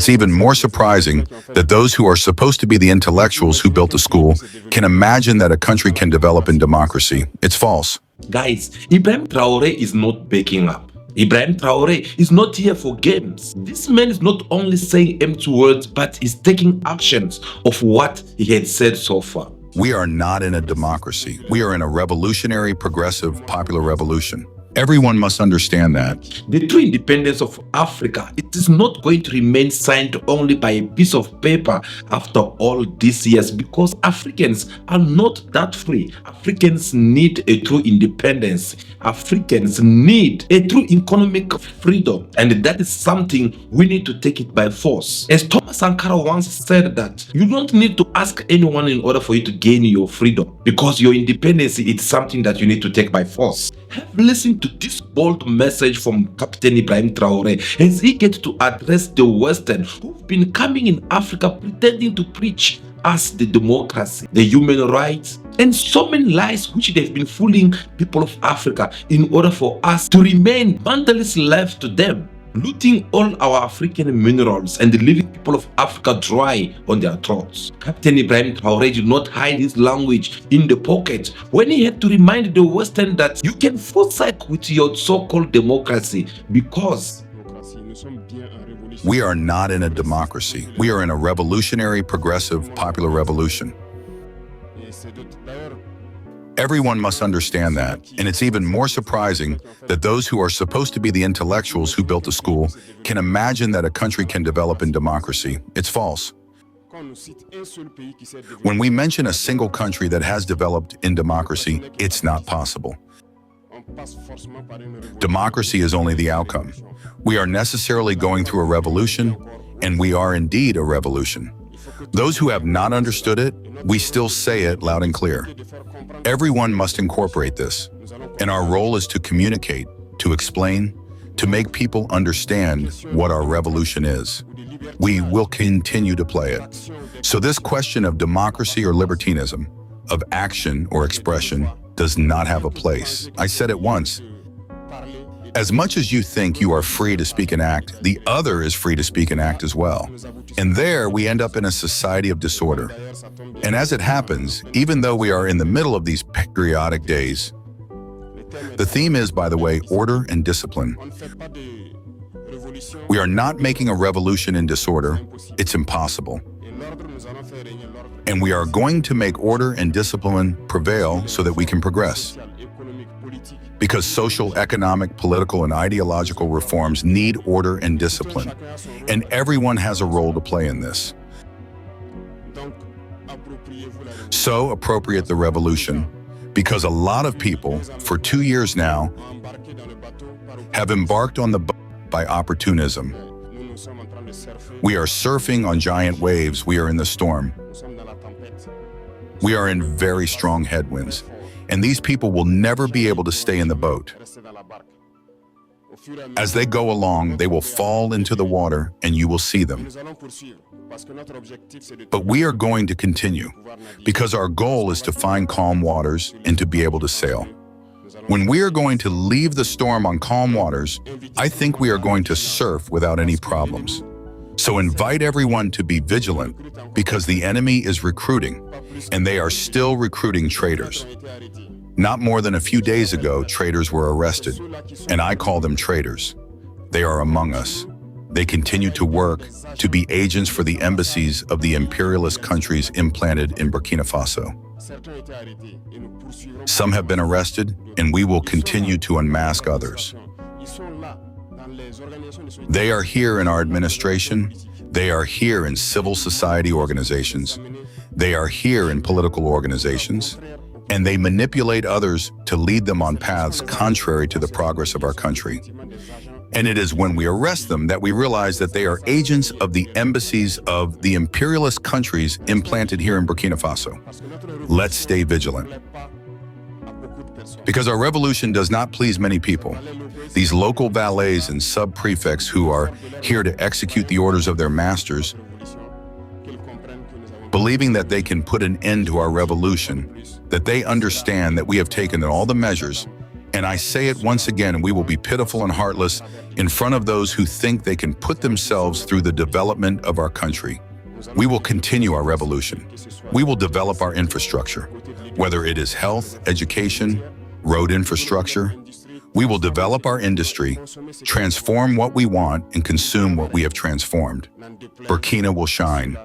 It's even more surprising that those who are supposed to be the intellectuals who built the school can imagine that a country can develop in democracy. It's false. Guys, Ibrahim Traore is not backing up. Ibrahim Traore is not here for games. This man is not only saying empty words, but is taking actions of what he had said so far. We are not in a democracy. We are in a revolutionary, progressive, popular revolution. Everyone must understand that. The true independence of Africa, it is not going to remain signed only by a piece of paper after all these years, because Africans are not that free. Africans need a true independence. Africans need a true economic freedom, and that is something we need to take it by force. As Thomas Sankara once said, that you don't need to ask anyone in order for you to gain your freedom, because your independence is something that you need to take by force. Have listened to this bold message from Captain Ibrahim Traore as he gets to address the Western who've been coming in Africa pretending to preach us the democracy, the human rights, and so many lies which they've been fooling people of Africa in order for us to remain vandalist left to them, looting all our African minerals and leaving people of Africa dry on their throats. Captain Ibrahim Traore did not hide his language in the pocket when he had to remind the Western that you can forsake with your so-called democracy, because we are not in a democracy. We are in a revolutionary, progressive, popular revolution. Everyone must understand that, and it's even more surprising that those who are supposed to be the intellectuals who built the school can imagine that a country can develop in democracy. It's false. When we mention a single country that has developed in democracy, it's not possible. Democracy is only the outcome. We are necessarily going through a revolution, and we are indeed a revolution. Those who have not understood it, we still say it loud and clear. Everyone must incorporate this, and our role is to communicate, to explain, to make people understand what our revolution is. We will continue to play it. So this question of democracy or libertinism, of action or expression, does not have a place. I said it once. As much as you think you are free to speak and act, the other is free to speak and act as well. And there we end up in a society of disorder. And as it happens, even though we are in the middle of these patriotic days, the theme is, by the way, order and discipline. We are not making a revolution in disorder. It's impossible. And we are going to make order and discipline prevail so that we can progress. Because social, economic, political, and ideological reforms need order and discipline. And everyone has a role to play in this. So appropriate the revolution, because a lot of people, for 2 years now, have embarked on the boat by opportunism. We are surfing on giant waves. We are in the storm. We are in very strong headwinds. And these people will never be able to stay in the boat. As they go along, they will fall into the water and you will see them. But we are going to continue, because our goal is to find calm waters and to be able to sail. When we are going to leave the storm on calm waters, I think we are going to surf without any problems. So invite everyone to be vigilant, because the enemy is recruiting, and they are still recruiting traitors. Not more than a few days ago, traitors were arrested, and I call them traitors. They are among us. They continue to work to be agents for the embassies of the imperialist countries implanted in Burkina Faso. Some have been arrested, and we will continue to unmask others. They are here in our administration. They are here in civil society organizations. They are here in political organizations. And they manipulate others to lead them on paths contrary to the progress of our country. And it is when we arrest them that we realize that they are agents of the embassies of the imperialist countries implanted here in Burkina Faso. Let's stay vigilant. Because our revolution does not please many people. These local valets and sub-prefects who are here to execute the orders of their masters, believing that they can put an end to our revolution, that they understand that we have taken all the measures, And I say it once again, we will be pitiful and heartless in front of those who think they can put themselves through the development of our country. We will continue our revolution. We will develop our infrastructure, whether it is health, education, road infrastructure. We will develop our industry, transform what we want, and consume what we have transformed. Burkina will shine.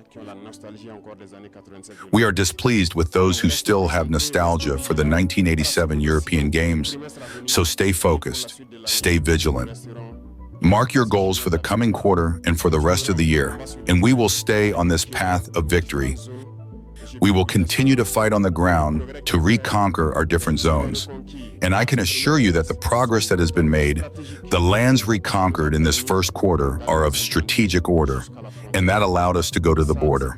We are displeased with those who still have nostalgia for the 1987 European Games, so stay focused, stay vigilant. Mark your goals for the coming quarter and for the rest of the year, and we will stay on this path of victory. We will continue to fight on the ground to reconquer our different zones. And I can assure you that the progress that has been made, the lands reconquered in this first quarter are of strategic order, and that allowed us to go to the border.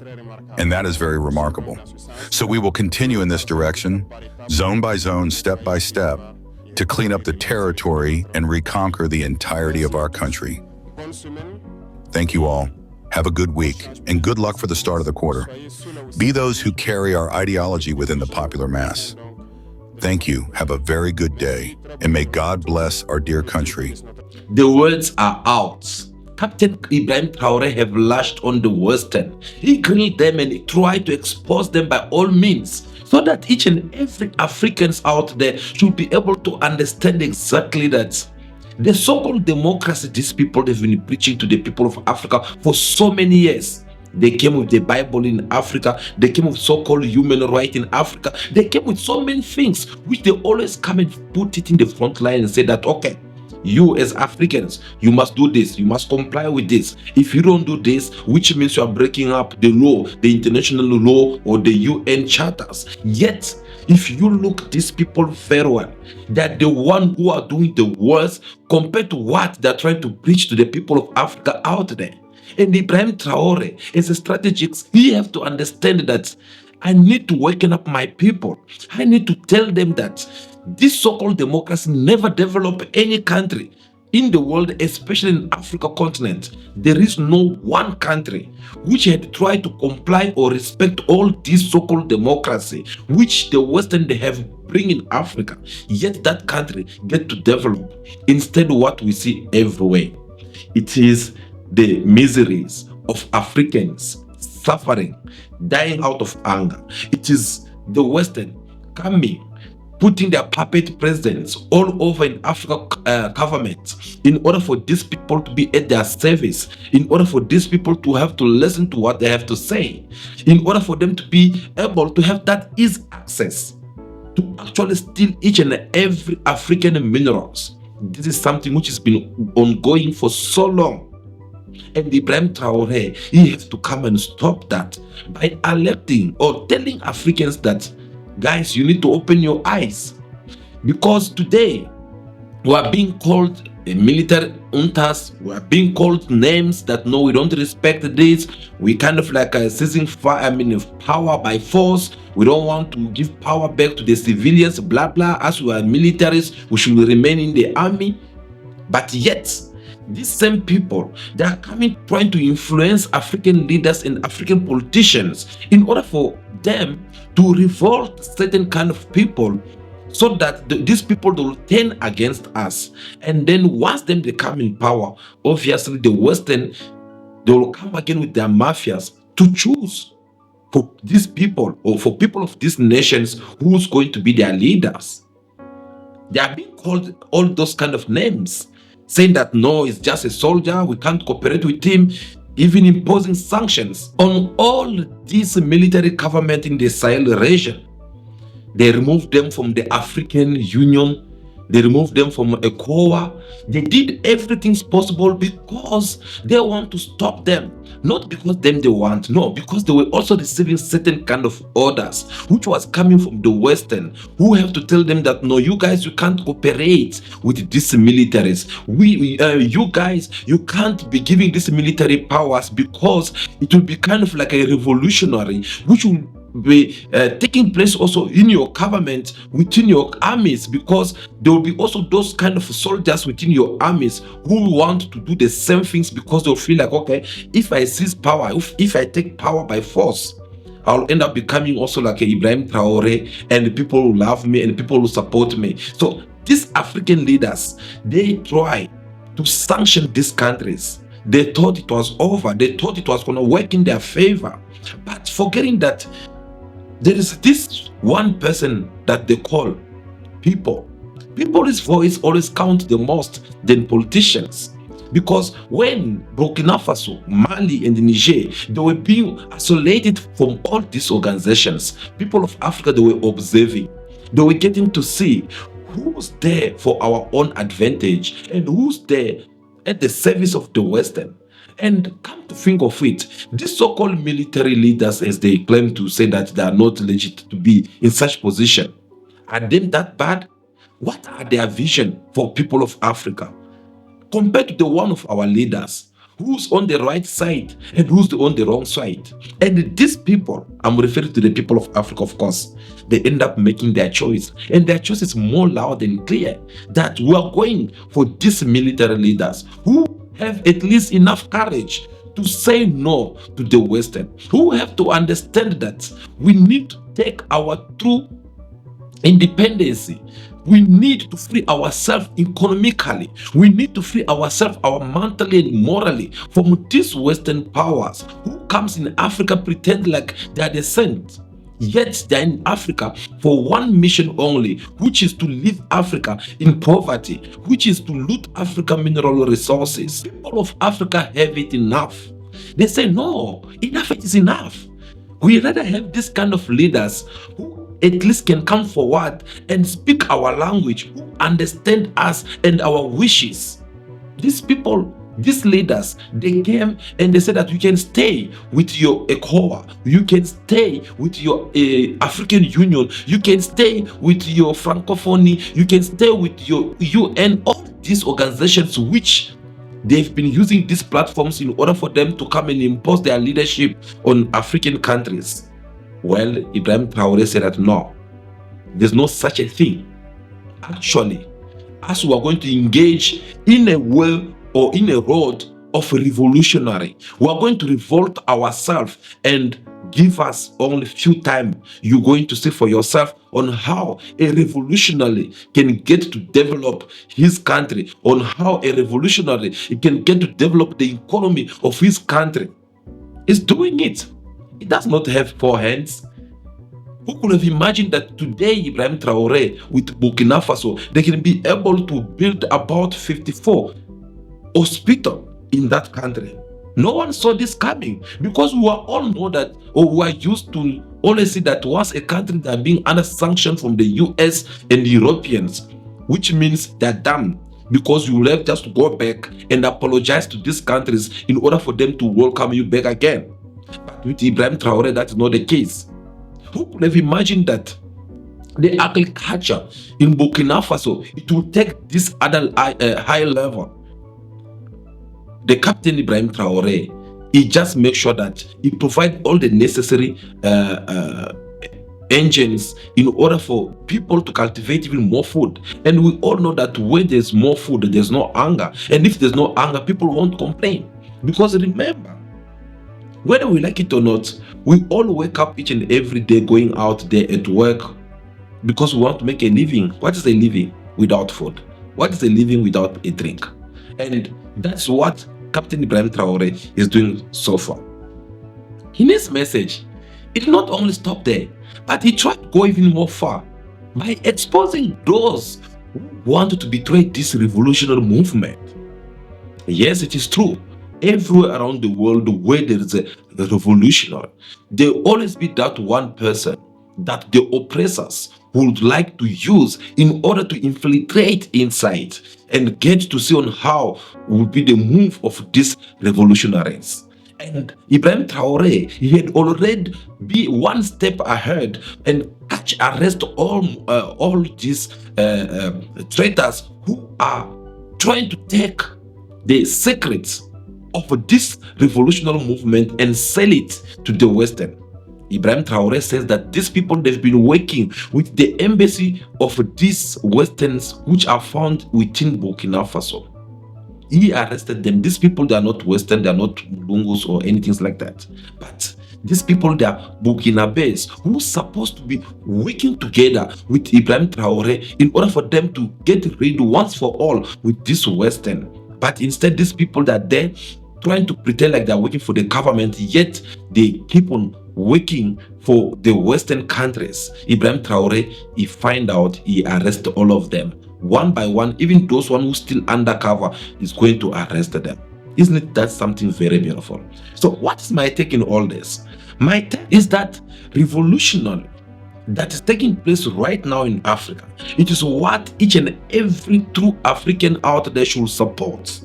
And that is very remarkable. So we will continue in this direction, zone by zone, step by step, to clean up the territory and reconquer the entirety of our country. Thank you all. Have a good week, and good luck for the start of the quarter. Be those who carry our ideology within the popular mass. Thank you, have a very good day, and may God bless our dear country. The words are out. Captain Ibrahim Traore have lashed on the Western. He grilled them and he tried to expose them by all means, so that each and every Africans out there should be able to understand exactly that the so-called democracy these people have been preaching to the people of Africa for so many years. They came with the Bible in Africa. They came with so-called human rights in Africa. They came with so many things which they always come and put it in the front line and say that, okay, you as Africans, you must do this, you must comply with this. If you don't do this, which means you are breaking up the law, the international law or the UN charters. Yet, if you look these people very well, they're the one who are doing the worst compared to what they're trying to preach to the people of Africa out there. And Ibrahim Traore, as a strategist, he have to understand that I need to waken up my people. I need to tell them that this so-called democracy never developed any country in the world, especially in Africa continent. There is no one country which had tried to comply or respect all this so-called democracy which the Western they have bring in Africa. Yet that country get to develop. Instead, what we see everywhere, it is the miseries of Africans suffering, dying out of anger. It is the Western coming, putting their puppet presidents all over in Africa government in order for these people to be at their service, in order for these people to have to listen to what they have to say, in order for them to be able to have that easy access to actually steal each and every African minerals. This is something which has been ongoing for so long. And Ibrahim Traore, he has to come and stop that by electing or telling Africans that, guys, you need to open your eyes. Because today, we are being called military juntas, we are being called names that no, we don't respect this. We kind of like seizing power by force. We don't want to give power back to the civilians, blah, blah. As we are militaries, we should remain in the army. But yet, these same people, they are coming trying to influence African leaders and African politicians in order for them to revolt certain kind of people, so that these people will turn against us. And then once they come in power, obviously the Western, they will come again with their mafias to choose for these people or for people of these nations who's going to be their leaders. They are being called all those kind of names, saying that no, it's just a soldier, we can't cooperate with him, even imposing sanctions on all these military government in the Sahel region. They removed them from the African Union, they removed them from ECOWAS. They did everything possible because they want to stop them. Not because them they want, no, because they were also receiving certain kind of orders, which was coming from the Western, who have to tell them that no, you guys, you can't cooperate with these militaries. You guys, you can't be giving these military powers because it will be kind of like a revolutionary, which will be taking place also in your government, within your armies, because there will be also those kind of soldiers within your armies who want to do the same things, because they'll feel like, okay, if I seize power, if I take power by force, I'll end up becoming also like a Ibrahim Traore, and people will love me and people will support me. So these African leaders, they try to sanction these countries. They thought it was over. They thought it was going to work in their favor. But forgetting that there is this one person that they call people. People's voice always counts the most than politicians. Because when Burkina Faso, Mali, and Niger, they were being isolated from all these organizations, people of Africa, they were observing. They were getting to see who's there for our own advantage and who's there at the service of the Western. And come to think of it, these so-called military leaders, as they claim to say that they are not legit to be in such position, are them that bad? What are their vision for people of Africa? Compared to the one of our leaders, who's on the right side and who's on the wrong side. And these people, I'm referring to the people of Africa, of course, they end up making their choice. And their choice is more loud and clear that we are going for these military leaders who have at least enough courage to say no to the Western, who have to understand that we need to take our true independence. We need to free ourselves economically. We need to free ourselves, our mentally and morally, from these Western powers who comes in Africa pretend like they are the saints. Yet they're in Africa for one mission only, which is to leave Africa in poverty, which is to loot African mineral resources. People of Africa have it enough. They say, no, enough is enough. We rather have this kind of leaders who at least can come forward and speak our language, who understand us and our wishes. These people, these leaders, they came and they said that you can stay with your ECOWAS, you can stay with your African Union, you can stay with your Francophonie, you can stay with your UN, all these organizations which they've been using these platforms in order for them to come and impose their leadership on African countries. Well, Ibrahim Traore said that no, there's no such a thing. Actually, as we are going to engage in a way or in a road of a revolutionary, we are going to revolt ourselves, and give us only few time. You're going to see for yourself on how a revolutionary can get to develop his country, on how a revolutionary can get to develop the economy of his country. It's doing it. It does not have four hands. Who could have imagined that today Ibrahim Traore with Burkina Faso, they can be able to build about 54 hospitals in that country? No one saw this coming, because we all know that, or we are used to always see that once a country that are being under sanction from the US and the Europeans, which means they're done, because you will have just to go back and apologize to these countries in order for them to welcome you back again. But with Ibrahim Traore, that is not the case. Who could have imagined that the agriculture in Burkina Faso, it will take this other high level? The Captain Ibrahim Traore, he just makes sure that he provides all the necessary engines in order for people to cultivate even more food. And we all know that when there's more food, there's no hunger. And if there's no hunger, people won't complain. Because remember, whether we like it or not, we all wake up each and every day going out there at work because we want to make a living. What is a living without food? What is a living without a drink? And that's what Captain Ibrahim Traore is doing so far. In his message, it did not only stop there, but he tried to go even more far by exposing those who wanted to betray this revolutionary movement. Yes, it is true. Everywhere around the world where there is a revolutionary, there will always be that one person that the oppressors would like to use in order to infiltrate inside and get to see on how will be the move of these revolutionaries. And Ibrahim Traore, he had already been one step ahead and arrest all these traitors who are trying to take the secrets of this revolutionary movement and sell it to the Western. Ibrahim Traore says that these people, they've been working with the embassy of these Westerns which are found within Burkina Faso. He arrested them. These people, they are not Western, they are not Mulungus or anything like that. But these people, they are Burkinabes who supposed to be working together with Ibrahim Traore in order for them to get rid once for all with this Western. But instead, these people that are there trying to pretend like they're working for the government, yet they keep on working for the Western countries. Ibrahim Traore, he find out, he arrests all of them. One by one, even those one who still undercover is going to arrest them. Isn't it that something very beautiful? So what is my take in all this? My take is that revolutionary that is taking place right now in Africa, it is what each and every true African out there should support.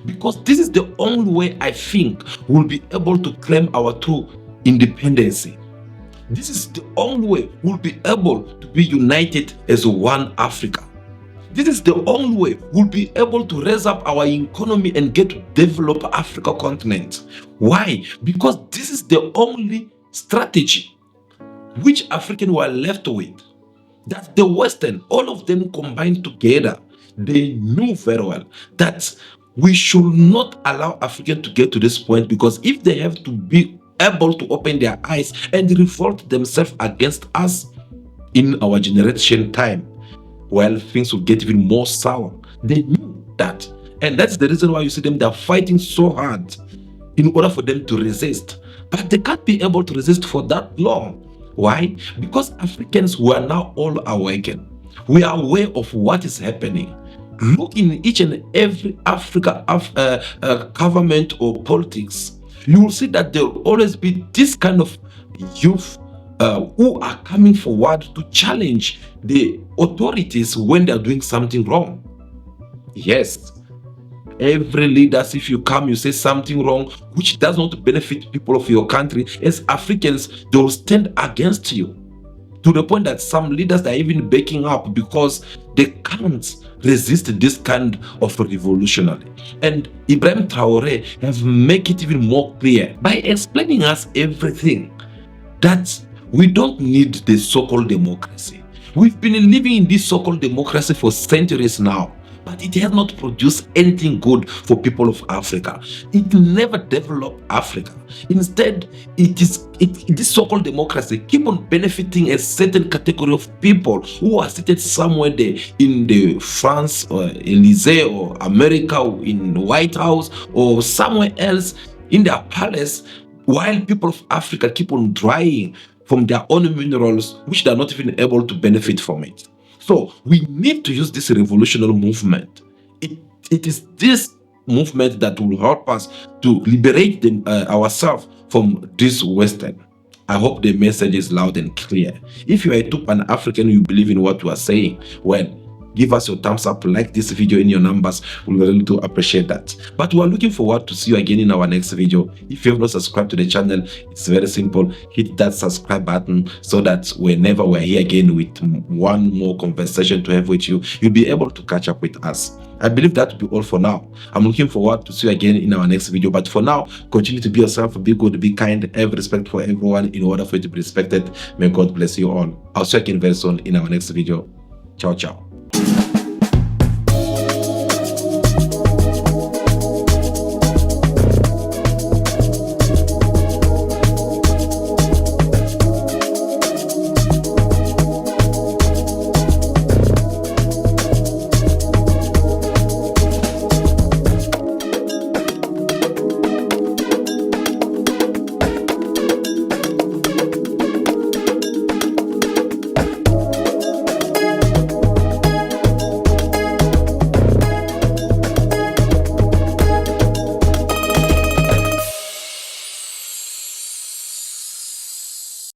Because this is the only way I think we'll be able to claim our true independence. This is the only way we'll be able to be united as one Africa. This is the only way we'll be able to raise up our economy and get to develop Africa continent. Why? Because this is the only strategy which African were left with. That the Western, all of them combined together, they knew very well that we should not allow African to get to this point, because if they have to be able to open their eyes and revolt themselves against us in our generation time, well, things will get even more sour. They knew that. And that's the reason why you see them, they're fighting so hard in order for them to resist. But they can't be able to resist for that long. Why? Because Africans were now all awakened. We are aware of what is happening. Look in each and every Africa government or politics. You will see that there will always be this kind of youth who are coming forward to challenge the authorities when they are doing something wrong. Yes, every leaders, if you come, you say something wrong which does not benefit people of your country, as Africans, they will stand against you, to the point that some leaders are even backing up because they can't resist this kind of revolutionary. And Ibrahim Traore have made it even more clear by explaining us everything, that we don't need the so-called democracy. We've been living in this so-called democracy for centuries now, but it has not produced anything good for people of Africa. It never developed Africa. Instead, this so-called democracy keep on benefiting a certain category of people who are seated somewhere there in the France or Elysee or America or in the White House or somewhere else in their palace, while people of Africa keep on drying from their own minerals, which they are not even able to benefit from it. So we need to use this revolutionary movement. It is this movement that will help us to liberate ourselves from this Western. I hope the message is loud and clear. If you are a true Pan-African, you believe in what we are saying, well, give us your thumbs up, like this video in your numbers. We really do appreciate that. But we are looking forward to see you again in our next video. If you have not subscribed to the channel, it's very simple. Hit that subscribe button so that whenever we're here again with one more conversation to have with you, you'll be able to catch up with us. I believe that will be all for now. I'm looking forward to see you again in our next video. But for now, continue to be yourself, be good, be kind, have respect for everyone in order for you to be respected. May God bless you all. I'll see you again very soon in our next video. Ciao, ciao.